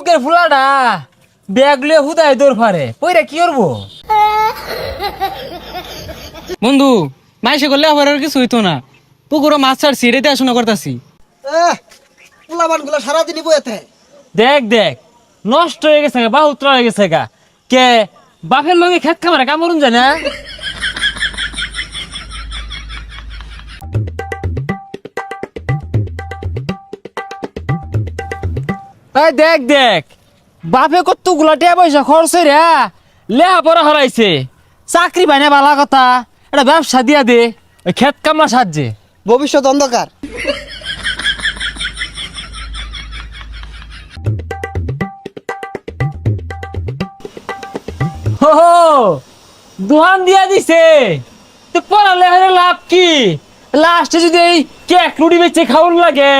অঙ্কের ফুলাটা ব্যাগ লিয়ে হুদায় দৌড় ফারে পইরা কি করবো? বন্ধু মাইসে করলে আবার আর কিছু হইতো না। পুকুরও মাছ ছাড়ছি, এটা দেখাশোনা করতেছি। পোলাবান গুলো সারাদিনই বইতে। দেখ দেখ নষ্ট হয়ে গেছে গা, বাহুত্র হয়ে গেছে গা। কে বাপের লগে খেত খামারে কামড়ুন যায় না? এই দেখ দেখ বাপে কত গুলা টিয়া পয়সা খরচ রে লেহা পড়া হরাইছে, চাকরি পাইনা বালা কথা, এটা ব্যবসা দিয়া দে ওই খেত কামলা সাহায্যে। ভবিষ্যৎ অন্ধকার। হো দোহান দিয়া দিছে তো পড়ালে লাভ কি? লাস্টে যদি এই কেক রুটি বেচে খাওয়ার লাগে